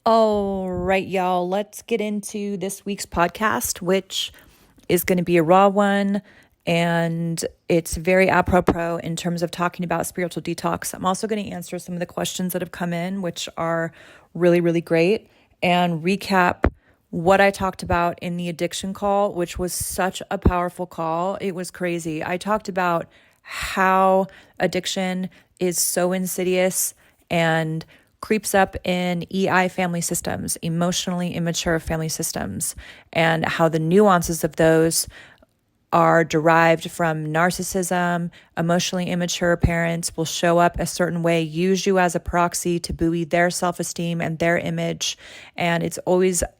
All right, y'all, let's get into this week's podcast, which is going to be a raw one. And it's very apropos in terms of talking about spiritual detox. I'm also going to answer some of the questions that have come in, which are really, really great, and recap what I talked about in the addiction call, which was such a powerful call. It was crazy. I talked about how addiction is so insidious and creeps up in EI family systems, emotionally immature family systems, and how the nuances of those are derived from narcissism. Emotionally immature parents will show up a certain way, use you as a proxy to buoy their self-esteem and their image. And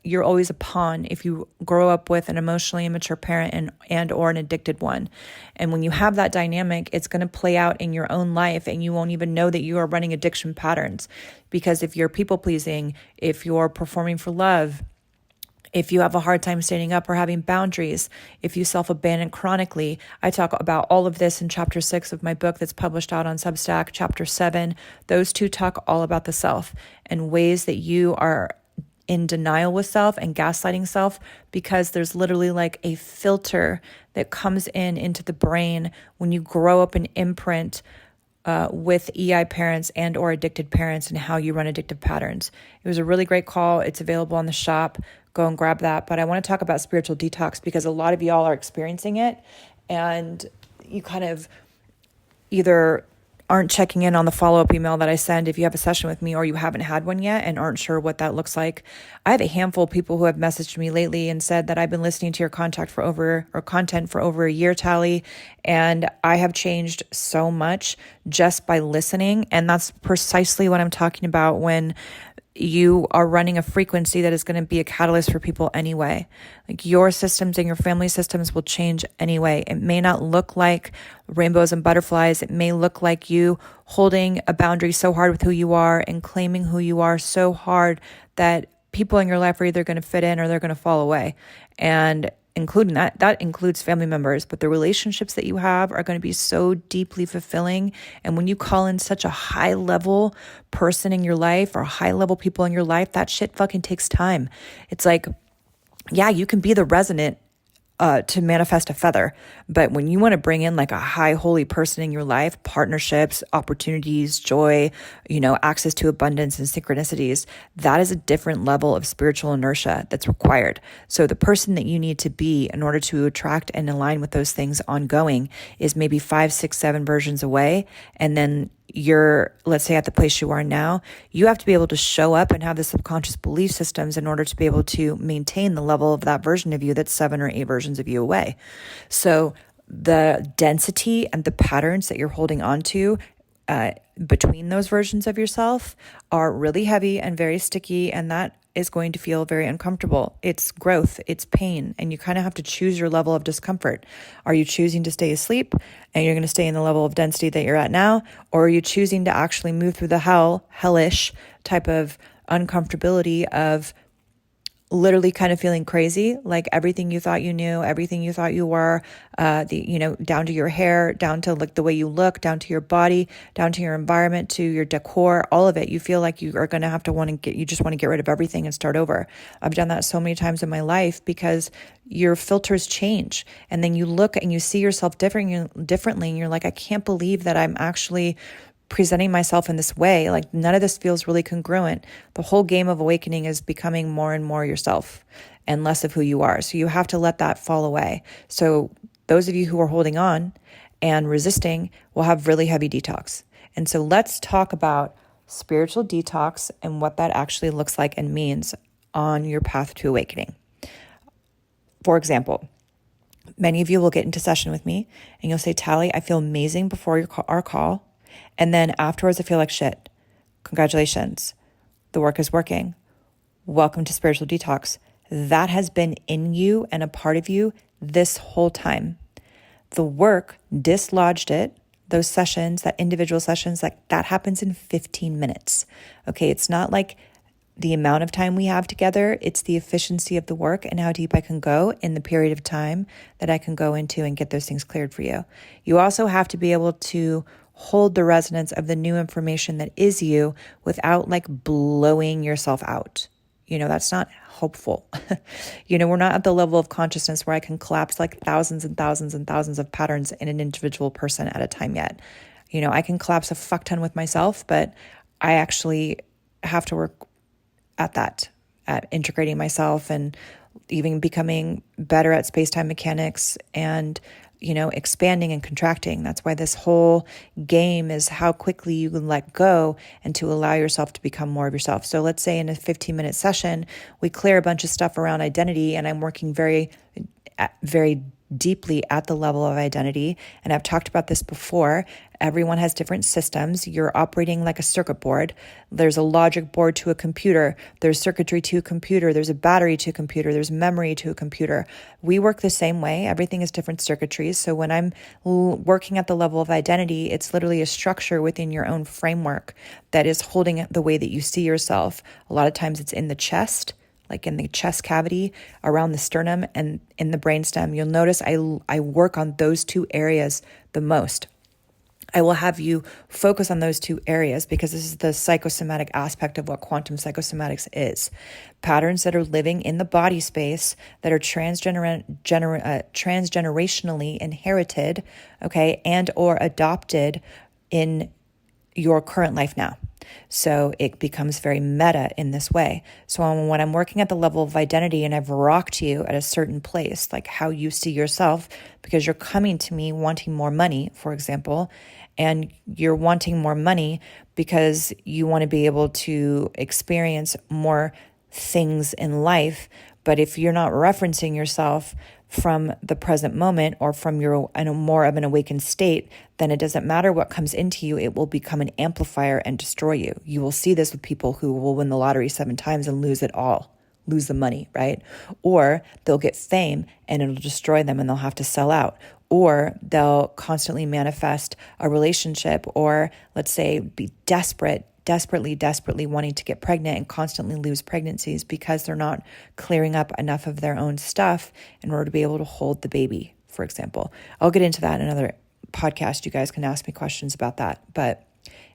you're always a pawn if you grow up with an emotionally immature parent and or an addicted one. And when you have that dynamic, it's going to play out in your own life, and you won't even know that you are running addiction patterns. Because if you're people pleasing, if you're performing for love, if you have a hard time standing up or having boundaries, if you self-abandon chronically, I talk about all of this in chapter 6 of my book that's published out on Substack. Chapter 7, those two talk all about the self and ways that you are in denial with self and gaslighting self, because there's literally like a filter that comes into the brain when you grow up an imprint with EI parents and or addicted parents, and how you run addictive patterns. It was a really great call. It's available on the shop. Go and grab that. But I want to talk about spiritual detox because a lot of y'all are experiencing it, and you kind of either aren't checking in on the follow-up email that I send if you have a session with me, or you haven't had one yet and aren't sure what that looks like. I have a handful of people who have messaged me lately and said that I've been listening to your content for over a year, Talie, and I have changed so much just by listening. And that's precisely what I'm talking about when you are running a frequency that is going to be a catalyst for people anyway. Like, your systems and your family systems will change anyway. It may not look like rainbows and butterflies. It may look like you holding a boundary so hard with who you are and claiming who you are so hard that people in your life are either going to fit in or they're going to fall away. And including that includes family members, but the relationships that you have are going to be so deeply fulfilling. And when you call in such a high level person in your life or high level people in your life, that shit fucking takes time. It's like, yeah, you can be the resonant to manifest a feather. But when you want to bring in like a high holy person in your life, partnerships, opportunities, joy, access to abundance and synchronicities, that is a different level of spiritual inertia that's required. So the person that you need to be in order to attract and align with those things ongoing is maybe 5, 6, 7 versions away. And then you're, let's say, at the place you are now, you have to be able to show up and have the subconscious belief systems in order to be able to maintain the level of that version of you that's 7 or 8 versions of you away. So the density and the patterns that you're holding on to between those versions of yourself are really heavy and very sticky, and that is going to feel very uncomfortable. It's growth, it's pain, and you kind of have to choose your level of discomfort. Are you choosing to stay asleep and you're going to stay in the level of density that you're at now? Or are you choosing to actually move through the hellish type of uncomfortability of literally kind of feeling crazy, like everything you thought you knew, everything you thought you were, down to your hair, down to like the way you look, down to your body, down to your environment, to your decor, all of it. You feel like you are going to have to you just want to get rid of everything and start over. I've done that so many times in my life because your filters change, and then you look and you see yourself differently, and you're like, I can't believe that I'm actually presenting myself in this way. Like, none of this feels really congruent. The whole game of awakening is becoming more and more yourself and less of who you are. So you have to let that fall away. So those of you who are holding on and resisting will have really heavy detox. And so let's talk about spiritual detox and what that actually looks like and means on your path to awakening. For example, many of you will get into session with me and you'll say, Talie, I feel amazing before our call. And then afterwards, I feel like shit. Congratulations. The work is working. Welcome to spiritual detox. That has been in you and a part of you this whole time. The work dislodged it. Those sessions, that individual sessions, like that happens in 15 minutes. Okay, it's not like the amount of time we have together, it's the efficiency of the work and how deep I can go in the period of time that I can go into and get those things cleared for you. You also have to be able to hold the resonance of the new information that is you without like blowing yourself out. That's not hopeful. We're not at the level of consciousness where I can collapse like thousands and thousands and thousands of patterns in an individual person at a time yet. I can collapse a fuck ton with myself, but I actually have to work at that, at integrating myself and even becoming better at space-time mechanics and, expanding and contracting. That's why this whole game is how quickly you can let go and to allow yourself to become more of yourself. So let's say in a 15-minute session, we clear a bunch of stuff around identity, and I'm working very, very deeply at the level of identity. And I've talked about this before. Everyone has different systems. You're operating like a circuit board. There's a logic board to a computer. There's circuitry to a computer. There's a battery to a computer. There's memory to a computer. We work the same way. Everything is different circuitries. So when I'm working at the level of identity, it's literally a structure within your own framework that is holding the way that you see yourself. A lot of times it's in the chest, like in the chest cavity, around the sternum, and in the brainstem. You'll notice I work on those two areas the most. I will have you focus on those two areas because this is the psychosomatic aspect of what quantum psychosomatics is. Patterns that are living in the body space that are transgenerationally inherited, okay, and or adopted in your current life now. So it becomes very meta in this way. So when I'm working at the level of identity and I've rocked you at a certain place, like how you see yourself, because you're coming to me wanting more money, for example, and you're wanting more money because you want to be able to experience more things in life. But if you're not referencing yourself from the present moment or from your in a more of an awakened state, then it doesn't matter what comes into you. It will become an amplifier and destroy you. You will see this with people who will win the lottery 7 times and lose it all, lose the money, right? Or they'll get fame and it'll destroy them and they'll have to sell out. Or they'll constantly manifest a relationship, or let's say be desperately wanting to get pregnant and constantly lose pregnancies because they're not clearing up enough of their own stuff in order to be able to hold the baby, for example. I'll get into that in another podcast. You guys can ask me questions about that, but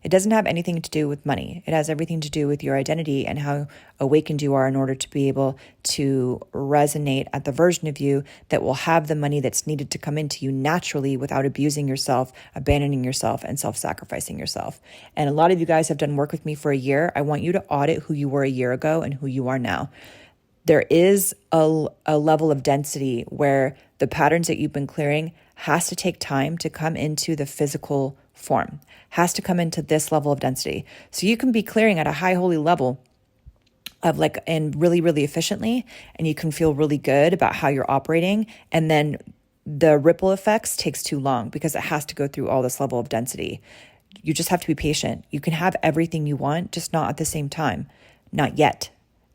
it doesn't have anything to do with money. It has everything to do with your identity and how awakened you are in order to be able to resonate at the version of you that will have the money that's needed to come into you naturally without abusing yourself, abandoning yourself, and self-sacrificing yourself. And a lot of you guys have done work with me for a year. I want you to audit who you were a year ago and who you are now. There is a level of density where the patterns that you've been clearing has to take time to come into the physical form, has to come into this level of density. So you can be clearing at a high holy level of and really, really efficiently, and you can feel really good about how you're operating. And then the ripple effects takes too long because it has to go through all this level of density. You just have to be patient. You can have everything you want, just not at the same time, not yet.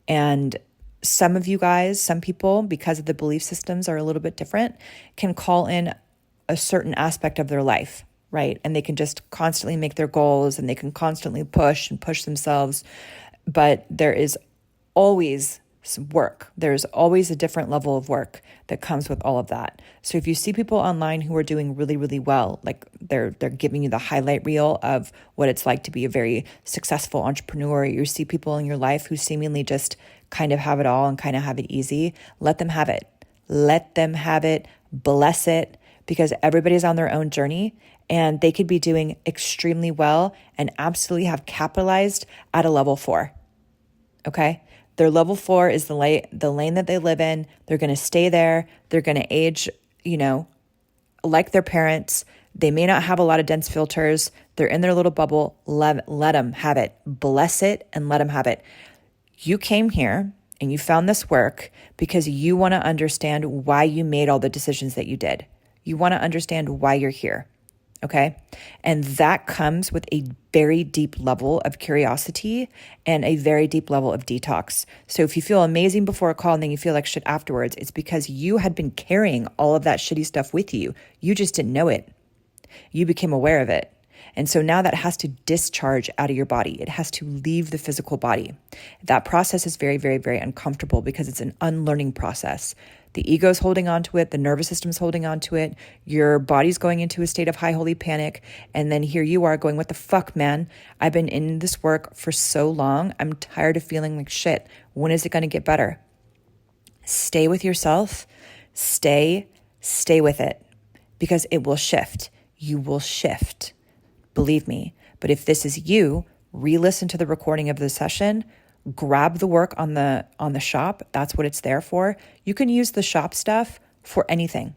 And some of you guys, some people, because of the belief systems are a little bit different, can call in a certain aspect of their life, right? And they can just constantly make their goals and they can constantly push themselves. But there is always some work. There's always a different level of work that comes with all of that. So if you see people online who are doing really, really well, like they're giving you the highlight reel of what it's like to be a very successful entrepreneur, you see people in your life who seemingly just kind of have it all and kind of have it easy, let them have it. Let them have it, bless it, because everybody's on their own journey and they could be doing extremely well and absolutely have capitalized at a level 4. Okay? Their level 4 is the lane that they live in. They're going to stay there. They're going to age, like their parents. They may not have a lot of dense filters. They're in their little bubble. Let them have it. Bless it and let them have it. You came here and you found this work because you want to understand why you made all the decisions that you did. You want to understand why you're here. Okay. And that comes with a very deep level of curiosity and a very deep level of detox. So if you feel amazing before a call and then you feel like shit afterwards, it's because you had been carrying all of that shitty stuff with you. You just didn't know it. You became aware of it. And so now that has to discharge out of your body. It has to leave the physical body. That process is very, very, very uncomfortable because it's an unlearning process. The ego's holding on to it. The nervous system's holding on to it. Your body's going into a state of high holy panic. And then here you are going, what the fuck, man? I've been in this work for so long. I'm tired of feeling like shit. When is it going to get better? Stay with yourself. Stay with it, because it will shift. You will shift. Believe me. But if this is you, re-listen to the recording of the session. Grab the work on the shop. That's what it's there for. You can use the shop stuff for anything.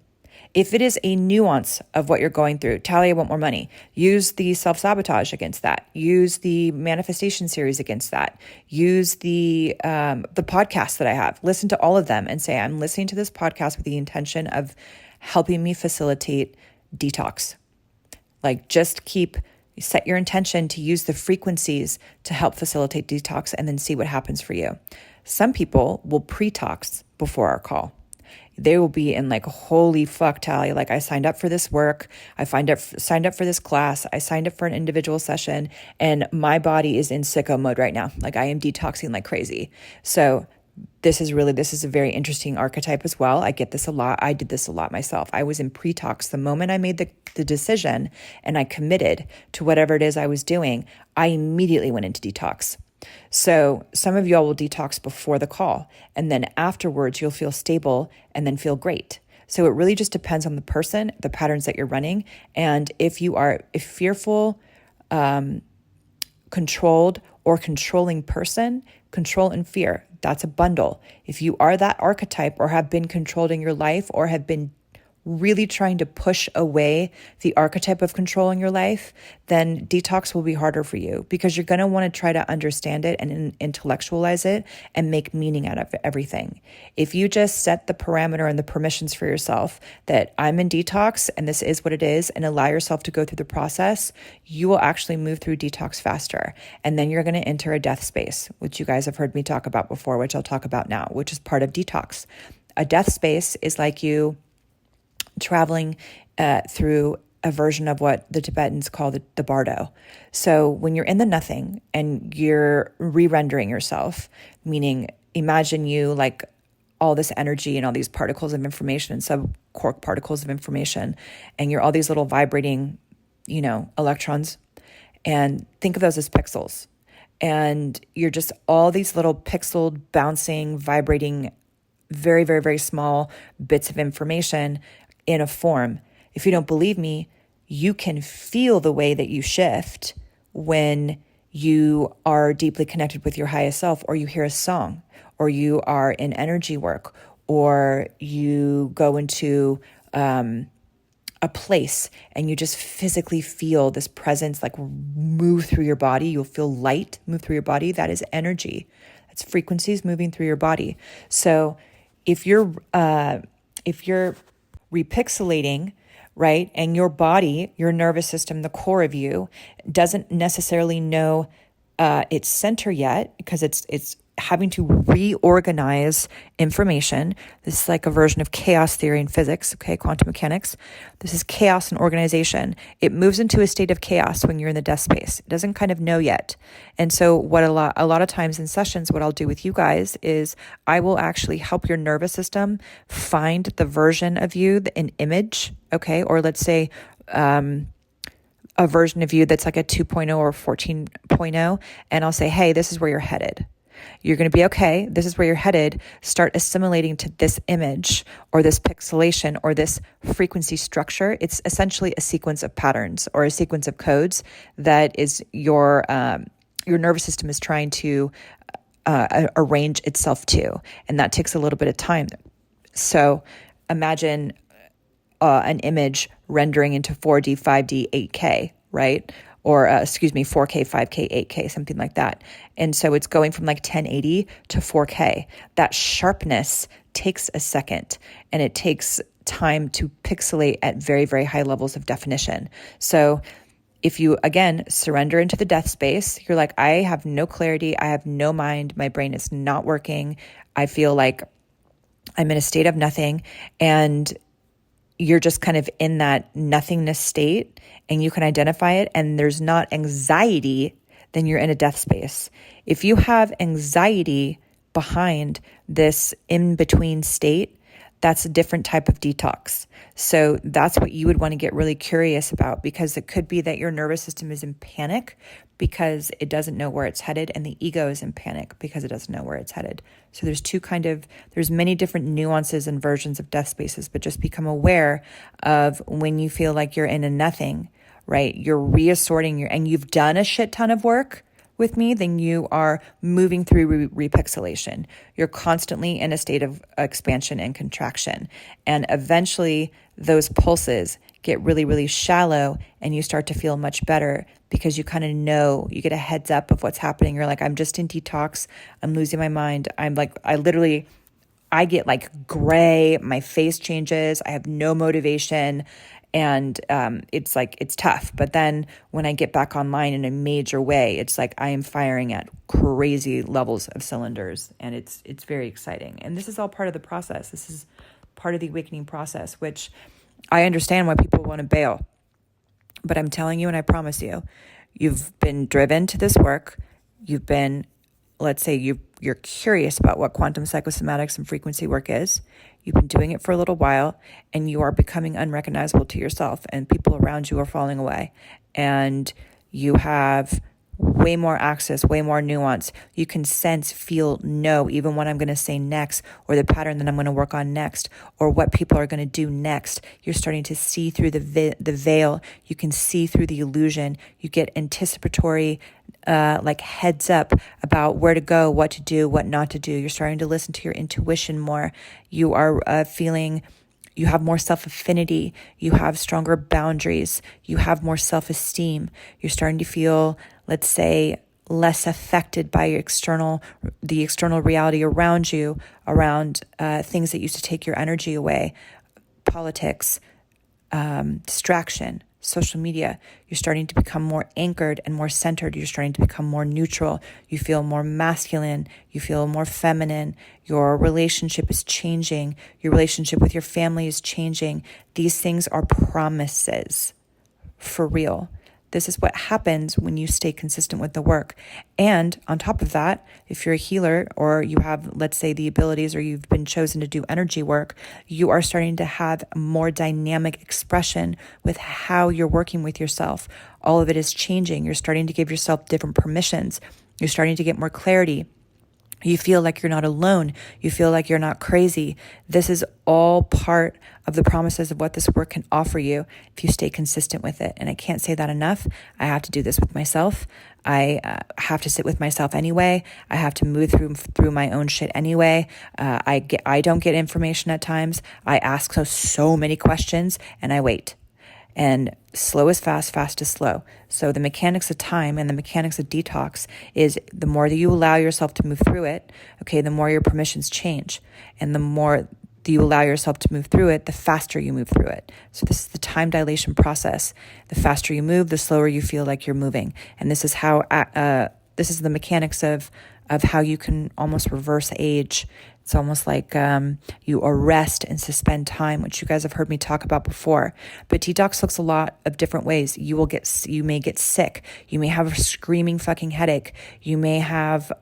If it is a nuance of what you're going through, Talie, I want more money. Use the self-sabotage against that. Use the manifestation series against that. Use the podcasts that I have. Listen to all of them and say, I'm listening to this podcast with the intention of helping me facilitate detox. Like, just set your intention to use the frequencies to help facilitate detox, and then see what happens for you. Some people will pre-tox before our call. They will be in like, holy fuck, Talie, like I signed up for this work. I signed up for this class. I signed up for an individual session, and my body is in sicko mode right now. Like, I am detoxing like crazy. So this is a very interesting archetype as well. I get this a lot. I did this a lot myself. I was in pre-tox. The moment I made the decision and I committed to whatever it is I was doing, I immediately went into detox. So some of y'all will detox before the call, and then afterwards you'll feel stable and then feel great. So it really just depends on the person, the patterns that you're running. And if you are a fearful, controlled, or controlling person, control and fear, that's a bundle. If you are that archetype, or have been controlled in your life, or have been really trying to push away the archetype of control in your life, then detox will be harder for you, because you're going to want to try to understand it and intellectualize it and make meaning out of everything. If you just set the parameter and the permissions for yourself that I'm in detox and this is what it is, and allow yourself to go through the process, you will actually move through detox faster. And then you're going to enter a death space, which you guys have heard me talk about before, which I'll talk about now, which is part of detox. A death space is like you traveling through a version of what the Tibetans call the bardo. So when you're in the nothing and you're re-rendering yourself, meaning imagine you like all this energy and all these particles of information and subquark particles of information, and you're all these little vibrating, electrons, and think of those as pixels. And you're just all these little pixeled, bouncing, vibrating, very, very, very small bits of information in a form. If you don't believe me, you can feel the way that you shift when you are deeply connected with your highest self, or you hear a song, or you are in energy work, or you go into a place and you just physically feel this presence like move through your body. You'll feel light move through your body. That is energy. That's frequencies moving through your body. So if you're repixelating, right, and your body, your nervous system, the core of you doesn't necessarily know its center yet, because it's having to reorganize information. This is like a version of chaos theory in physics, okay, quantum mechanics. This is chaos and organization. It moves into a state of chaos when you're in the death space. It doesn't kind of know yet. And so what a lot of times in sessions, what I'll do with you guys is I will actually help your nervous system find the version of you, an image, okay, or let's say a version of you that's like a 2.0 or 14.0, and I'll say, hey, this is where you're headed. You're going to be okay. This is where you're headed. Start assimilating to this image or this pixelation or this frequency structure. It's essentially a sequence of patterns or a sequence of codes that is your nervous system is trying to arrange itself to, and that takes a little bit of time. So imagine an image rendering into 4D, 5D, 8K, right? Or 4K, 5K, 8K, something like that. And so it's going from like 1080 to 4K. That sharpness takes a second, and it takes time to pixelate at very, very high levels of definition. So if you, again, surrender into the death space, you're like, I have no clarity. I have no mind. My brain is not working. I feel like I'm in a state of nothing. And you're just kind of in that nothingness state and you can identify it and there's not anxiety, then you're in a death space. If you have anxiety behind this in-between state, that's a different type of detox. So that's what you would want to get really curious about, because it could be that your nervous system is in panic because it doesn't know where it's headed, and the ego is in panic because it doesn't know where it's headed. So there's many different nuances and versions of death spaces, but just become aware of when you feel like you're in a nothing, right? You're reassorting and you've done a shit ton of work with me, then you are moving through repixelation. You're constantly in a state of expansion and contraction. And eventually those pulses get really, really shallow and you start to feel much better because you kind of know, you get a heads up of what's happening. You're like, I'm just in detox. I'm losing my mind. I get like gray. My face changes. I have no motivation. And it's tough. But then when I get back online in a major way, it's like I am firing at crazy levels of cylinders. And it's very exciting. And this is all part of the process. This is part of the awakening process, which I understand why people want to bail. But I'm telling you, and I promise you, you've been driven to this work. You've been, let's say you're curious about what quantum psychosomatics and frequency work is. You've been doing it for a little while and you are becoming unrecognizable to yourself and people around you are falling away. And you have way more access, way more nuance. You can sense, feel, know even what I'm going to say next, or the pattern that I'm going to work on next, or what people are going to do next. You're starting to see through the veil. You can see through the illusion. You get anticipatory like heads up about where to go, what to do, what not to do. You're starting to listen to your intuition more. You are feeling, you have more self-affinity. You have stronger boundaries. You have more self-esteem. You're starting to feel, let's say, less affected by the external reality around you, around things that used to take your energy away, politics, distraction, social media. You're starting to become more anchored and more centered. You're starting to become more neutral. You feel more masculine. You feel more feminine. Your relationship is changing. Your relationship with your family is changing. These things are promises for real. This is what happens when you stay consistent with the work. And on top of that, if you're a healer or you have, let's say, the abilities or you've been chosen to do energy work, you are starting to have more dynamic expression with how you're working with yourself. All of it is changing. You're starting to give yourself different permissions. You're starting to get more clarity. You feel like you're not alone. You feel like you're not crazy. This is all part of the promises of what this work can offer you if you stay consistent with it. And I can't say that enough. I have to do this with myself. I have to sit with myself anyway. I have to move through my own shit anyway. I don't get information at times. I ask so many questions and I wait. And slow is fast, fast is slow. So the mechanics of time and the mechanics of detox is the more that you allow yourself to move through it, okay, the more your permissions change. And the more that you allow yourself to move through it, the faster you move through it. So this is the time dilation process. The faster you move, the slower you feel like you're moving. And this is how, this is the mechanics of how you can almost reverse age. It's almost like you arrest and suspend time, which you guys have heard me talk about before. But detox looks a lot of different ways. You may get sick. You may have a screaming fucking headache. You may have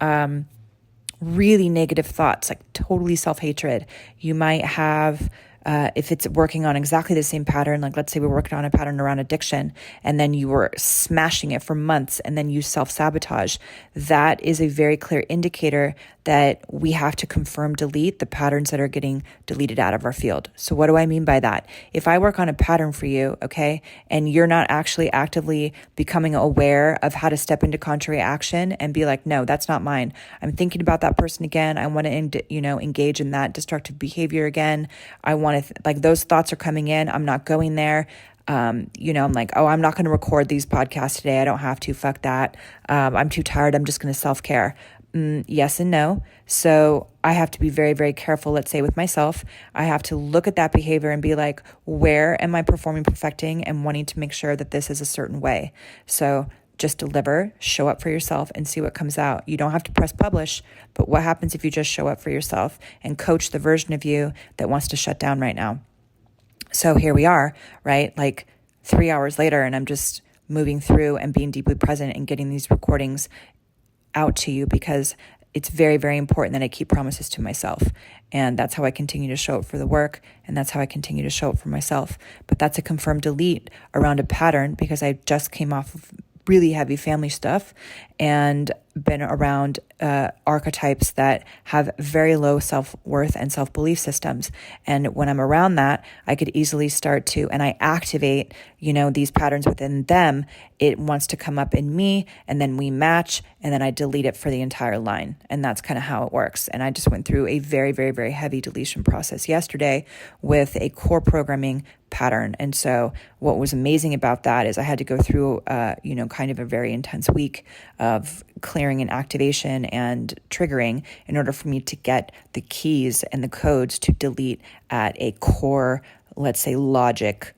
really negative thoughts, like totally self-hatred. You might have, if it's working on exactly the same pattern, like let's say we're working on a pattern around addiction and then you were smashing it for months and then you self-sabotage, that is a very clear indicator that we have to delete the patterns that are getting deleted out of our field. So what do I mean by that? If I work on a pattern for you, okay, and you're not actually actively becoming aware of how to step into contrary action and be like, no, that's not mine. I'm thinking about that person again. I want to, engage in that destructive behavior again. I want to, like those thoughts are coming in. I'm not going there. I'm like, oh, I'm not going to record these podcasts today. I don't have to. Fuck that. I'm too tired. I'm just going to self-care. Yes and no. So I have to be very, very careful, let's say with myself. I have to look at that behavior and be like, where am I performing, perfecting, and wanting to make sure that this is a certain way? So just deliver, show up for yourself and see what comes out. You don't have to press publish, but what happens if you just show up for yourself and coach the version of you that wants to shut down right now? So here we are, right? Like 3 hours later, and I'm just moving through and being deeply present and getting these recordings out to you, because it's very, very important that I keep promises to myself. And that's how I continue to show up for the work. And that's how I continue to show up for myself. But that's a confirmed delete around a pattern, because I just came off of really heavy family stuff and been around archetypes that have very low self-worth and self-belief systems. And when I'm around that, I could easily start to, and I activate, these patterns within them. It wants to come up in me, and then we match, and then I delete it for the entire line. And that's kind of how it works. And I just went through a very, very, very heavy deletion process yesterday with a core programming pattern. And so what was amazing about that is I had to go through, kind of a very intense week of clearing and activation and triggering in order for me to get the keys and the codes to delete at a core, let's say, logic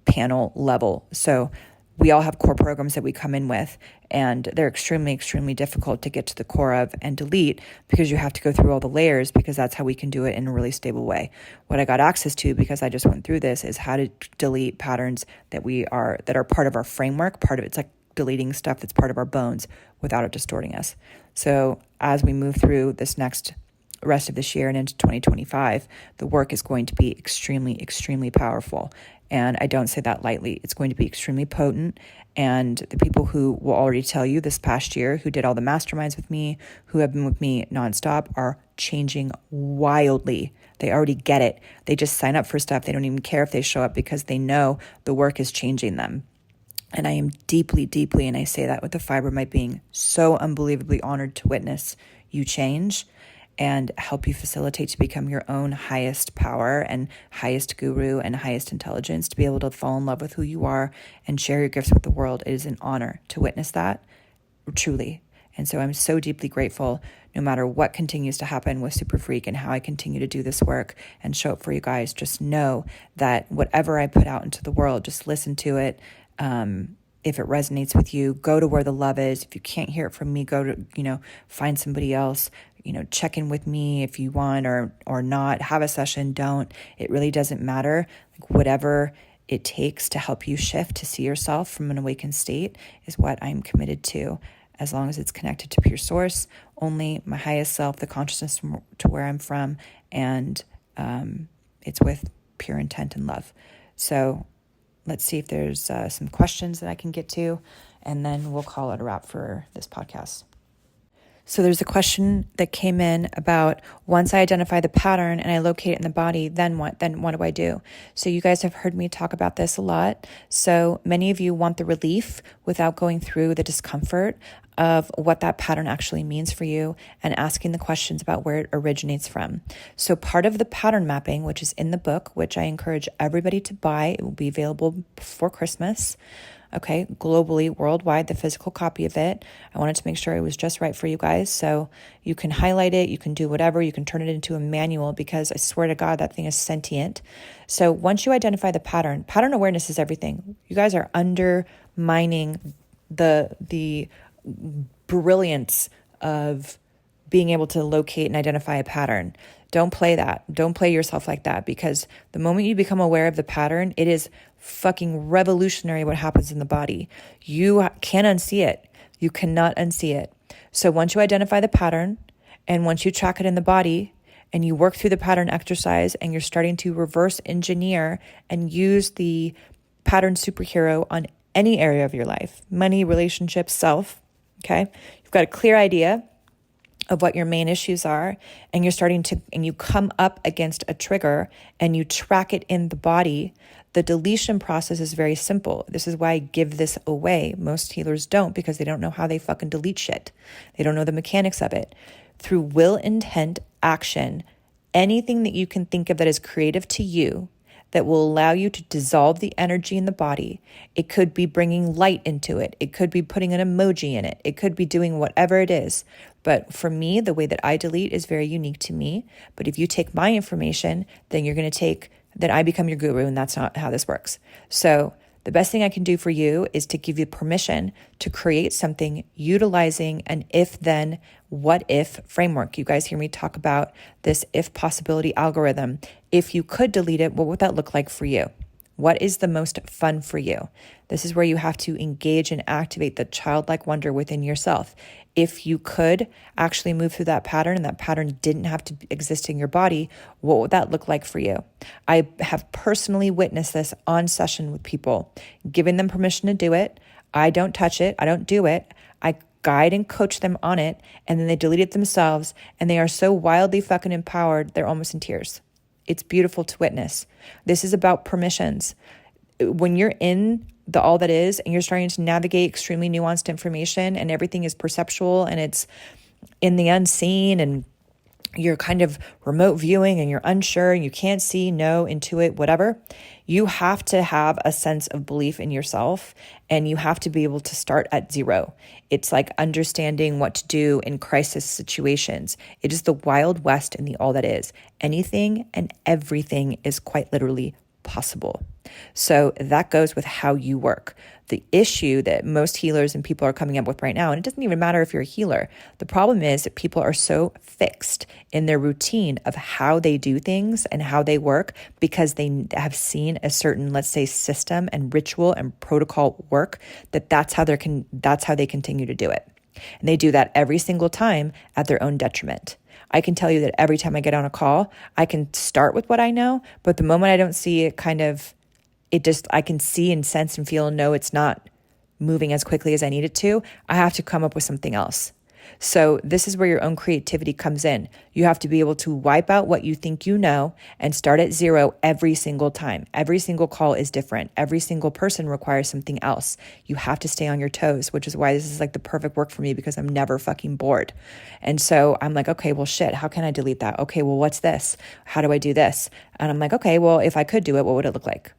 panel level. So we all have core programs that we come in with, and they're extremely, extremely difficult to get to the core of and delete, because you have to go through all the layers, because that's how we can do it in a really stable way. What I got access to, because I just went through this, is how to delete patterns that are part of our framework. Part of it's like deleting stuff that's part of our bones without it distorting us. So as we move through this next rest of this year and into 2025, the work is going to be extremely, extremely powerful. And I don't say that lightly. It's going to be extremely potent. And the people who will already tell you this past year, who did all the masterminds with me, who have been with me nonstop, are changing wildly. They already get it. They just sign up for stuff. They don't even care if they show up, because they know the work is changing them. And I am deeply, deeply, and I say that with the fiber of my being, so unbelievably honored to witness you change and help you facilitate to become your own highest power and highest guru and highest intelligence, to be able to fall in love with who you are and share your gifts with the world. It is an honor to witness that, truly. And so I'm so deeply grateful, no matter what continues to happen with SuperFreq and how I continue to do this work and show up for you guys. Just know that whatever I put out into the world, just listen to it. If it resonates with you, go to where the love is. If you can't hear it from me, go to, find somebody else, check in with me if you want or not. Have a session, don't. It really doesn't matter. Like, whatever it takes to help you shift to see yourself from an awakened state is what I'm committed to, as long as it's connected to pure source, only my highest self, the consciousness to where I'm from, and it's with pure intent and love. So let's see if there's some questions that I can get to, and then we'll call it a wrap for this podcast. So there's a question that came in about, once I identify the pattern and I locate it in the body, then what? Then what do I do? So you guys have heard me talk about this a lot. So many of you want the relief without going through the discomfort of what that pattern actually means for you and asking the questions about where it originates from. So part of the pattern mapping, which is in the book, which I encourage everybody to buy, it will be available before Christmas. Okay, globally, worldwide, the physical copy of it. I wanted to make sure it was just right for you guys. So you can highlight it, you can do whatever, you can turn it into a manual, because I swear to God, that thing is sentient. So once you identify the pattern awareness is everything. You guys are undermining the brilliance of being able to locate and identify a pattern. Don't play that. Don't play yourself like that, because the moment you become aware of the pattern, it is fucking revolutionary what happens in the body. You can't unsee it. You cannot unsee it. So once you identify the pattern, and once you track it in the body, and you work through the pattern exercise, and you're starting to reverse engineer and use the pattern superhero on any area of your life, money, relationships, self, okay? You've got a clear idea of what your main issues are, and you come up against a trigger and you track it in the body. The deletion process is very simple. This is why I give this away. Most healers don't, because they don't know how they fucking delete shit. They don't know the mechanics of it. Through will, intent, action, anything that you can think of that is creative to you, that will allow you to dissolve the energy in the body. It could be bringing light into it. It could be putting an emoji in it. It could be doing whatever it is. But for me, the way that I delete is very unique to me. But if you take my information, then then I become your guru, and that's not how this works. So The best thing I can do for you is to give you permission to create something utilizing an if then, what if framework. You guys hear me talk about this if possibility algorithm. If you could delete it, what would that look like for you? What is the most fun for you? This is where you have to engage and activate the childlike wonder within yourself. If you could actually move through that pattern and that pattern didn't have to exist in your body, what would that look like for you? I have personally witnessed this on session with people, giving them permission to do it. I don't touch it. I don't do it. I guide and coach them on it, and then they delete it themselves, and they are so wildly fucking empowered, they're almost in tears. It's beautiful to witness. This is about permissions. When you're in the all that is and you're starting to navigate extremely nuanced information and everything is perceptual and it's in the unseen and you're kind of remote viewing and you're unsure and you can't see, know, intuit, whatever, you have to have a sense of belief in yourself and you have to be able to start at zero. It's like understanding what to do in crisis situations. It is the Wild West in the all that is. Anything and everything is quite literally possible. So that goes with how you work. The issue that most healers and people are coming up with right now, and it doesn't even matter if you're a healer, the problem is that people are so fixed in their routine of how they do things and how they work because they have seen a certain, let's say, system and ritual and protocol work, that's how they continue to do it. And they do that every single time at their own detriment. I can tell you that every time I get on a call, I can start with what I know, but the moment I don't see it I can see and sense and feel and know it's not moving as quickly as I need it to, I have to come up with something else. So this is where your own creativity comes in. You have to be able to wipe out what you think you know and start at zero every single time. Every single call is different. Every single person requires something else. You have to stay on your toes, which is why this is like the perfect work for me because I'm never fucking bored. And so I'm like, okay, well, shit, how can I delete that? Okay, well, what's this? How do I do this? And I'm like, okay, well, if I could do it, what would it look like?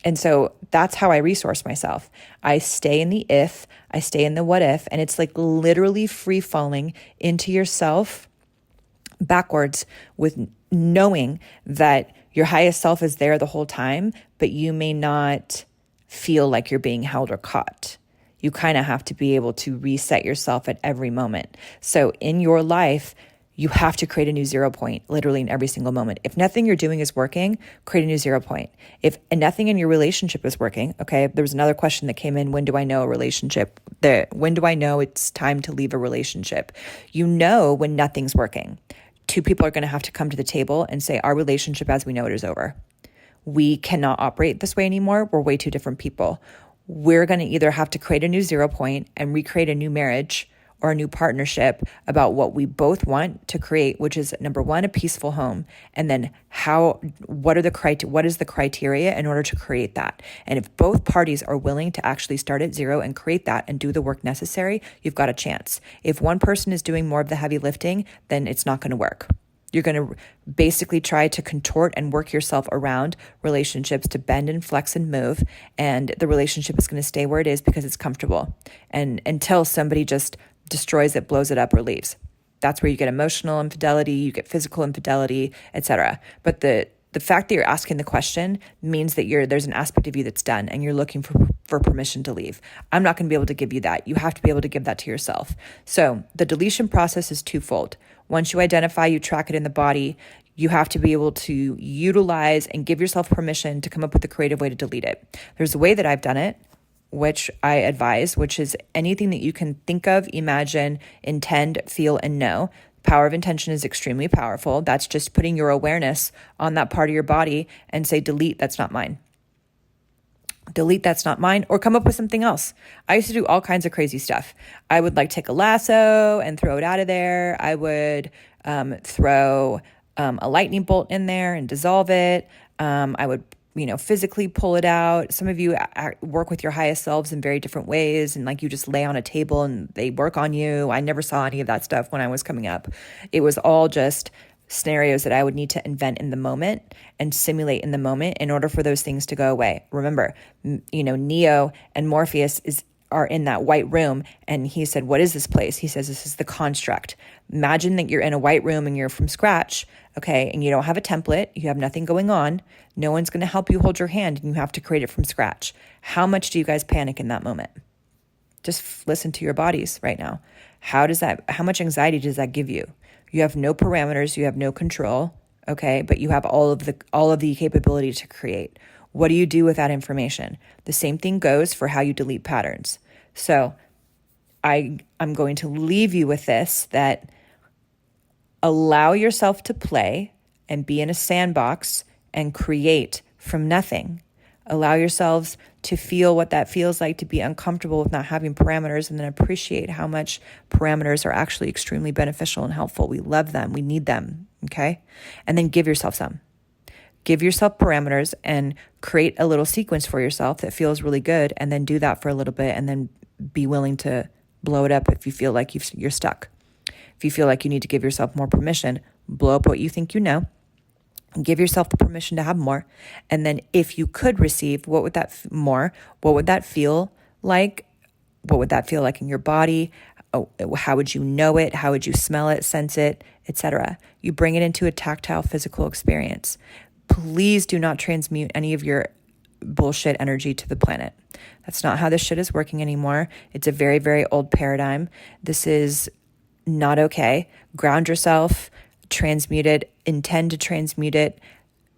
And so that's how I resource myself. I stay in the if, I stay in the what if, and it's like literally free falling into yourself backwards with knowing that your highest self is there the whole time, but you may not feel like you're being held or caught. You kind of have to be able to reset yourself at every moment. So in your life, you have to create a new 0 point, literally in every single moment. If nothing you're doing is working, create a new 0 point. If nothing in your relationship is working, okay, there was another question that came in, when do I know a relationship? When do I know it's time to leave a relationship? You know when nothing's working. Two people are going to have to come to the table and say, our relationship as we know it is over. We cannot operate this way anymore. We're way too different people. We're going to either have to create a new 0 point and recreate a new marriage or a new partnership about what we both want to create, which is number one, a peaceful home. And then what is the criteria in order to create that? And if both parties are willing to actually start at zero and create that and do the work necessary, you've got a chance. If one person is doing more of the heavy lifting, then it's not going to work. You're going to basically try to contort and work yourself around relationships to bend and flex and move. And the relationship is going to stay where it is because it's comfortable. And until somebody just destroys it, blows it up, or leaves. That's where you get emotional infidelity, you get physical infidelity, etc. But the fact that you're asking the question means that there's an aspect of you that's done and you're looking for permission to leave. I'm not going to be able to give you that. You have to be able to give that to yourself. So the deletion process is twofold. Once you identify, you track it in the body, you have to be able to utilize and give yourself permission to come up with a creative way to delete it. There's a way that I've done it, which I advise, which is anything that you can think of, imagine, intend, feel, and know. Power of intention is extremely powerful. That's just putting your awareness on that part of your body and say, delete, that's not mine. Delete, that's not mine, or come up with something else. I used to do all kinds of crazy stuff. I would take a lasso and throw it out of there. I would throw a lightning bolt in there and dissolve it. I would physically pull it out. Some of you work with your highest selves in very different ways, and you just lay on a table and they work on you. I never saw any of that stuff when I was coming up. It was all just scenarios that I would need to invent in the moment and simulate in the moment in order for those things to go away. Remember, Neo and Morpheus is are in that white room. And he said, what is this place? He says, this is the construct. Imagine that you're in a white room and you're from scratch, okay? And you don't have a template. You have nothing going on. No one's going to help you hold your hand, and you have to create it from scratch. How much do you guys panic in that moment? Just listen to your bodies right now. How much anxiety does that give you? You have no parameters. You have no control, okay? But you have all of the capability to create. What do you do with that information? The same thing goes for how you delete patterns. So I'm going to leave you with this, that allow yourself to play and be in a sandbox and create from nothing. Allow yourselves to feel what that feels like to be uncomfortable with not having parameters, and then appreciate how much parameters are actually extremely beneficial and helpful. We love them. We need them, okay? And then give yourself some. Give yourself parameters and create a little sequence for yourself that feels really good, and then do that for a little bit, and then be willing to blow it up if you feel like you're stuck. If you feel like you need to give yourself more permission, blow up what you think you know, and give yourself the permission to have more. And then if you could receive, what would that feel like? What would that feel like in your body? How would you know it? How would you smell it, sense it, etc.? You bring it into a tactile, physical experience. Please do not transmute any of your bullshit energy to the planet. That's not how this shit is working anymore. It's a very, very old paradigm. This is not okay. Ground yourself, transmute it, intend to transmute it,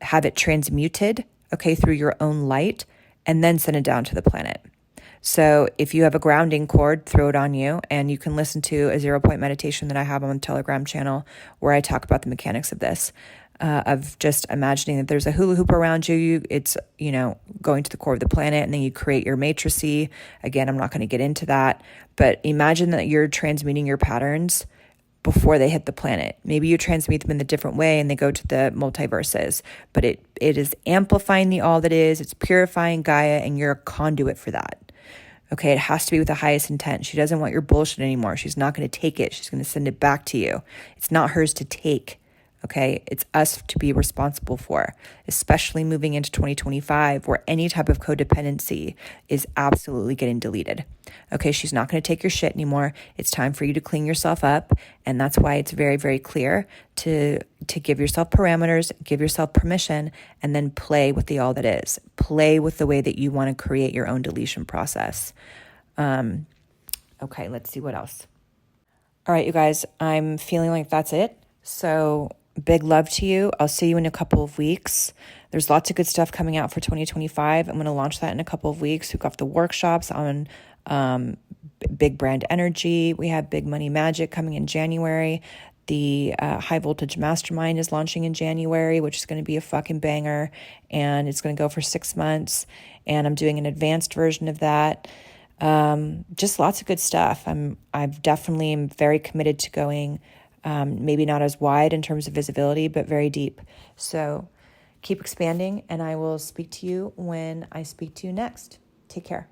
have it transmuted, okay, through your own light, and then send it down to the planet. So if you have a grounding cord, throw it on you, and you can listen to a 0-point meditation that I have on the Telegram channel where I talk about the mechanics of this, of just imagining that there's a hula hoop around you. It's, going to the core of the planet, and then you create your matrices. Again, I'm not going to get into that, but imagine that you're transmuting your patterns before they hit the planet. Maybe you transmute them in a different way and they go to the multiverses, but it is amplifying the all that is. It's purifying Gaia, and you're a conduit for that. Okay, it has to be with the highest intent. She doesn't want your bullshit anymore. She's not going to take it. She's going to send it back to you. It's not hers to take. Okay, it's us to be responsible for, especially moving into 2025, where any type of codependency is absolutely getting deleted. Okay, she's not going to take your shit anymore. It's time for you to clean yourself up, and that's why it's very, very clear to give yourself parameters, give yourself permission, and then play with the all that is. Play with the way that you want to create your own deletion process. Okay, let's see what else. All right, you guys, I'm feeling like that's it. So big love to you. I'll see you in a couple of weeks. There's lots of good stuff coming out for 2025. I'm going to launch that in a couple of weeks. We've got the workshops on big brand energy. We have Big Money Magic coming in January. The High Voltage Mastermind is launching in January, which is going to be a fucking banger. And it's going to go for 6 months. And I'm doing an advanced version of that. Just lots of good stuff. I've definitely am very committed to going maybe not as wide in terms of visibility, but very deep. So keep expanding, and I will speak to you when I speak to you next. Take care.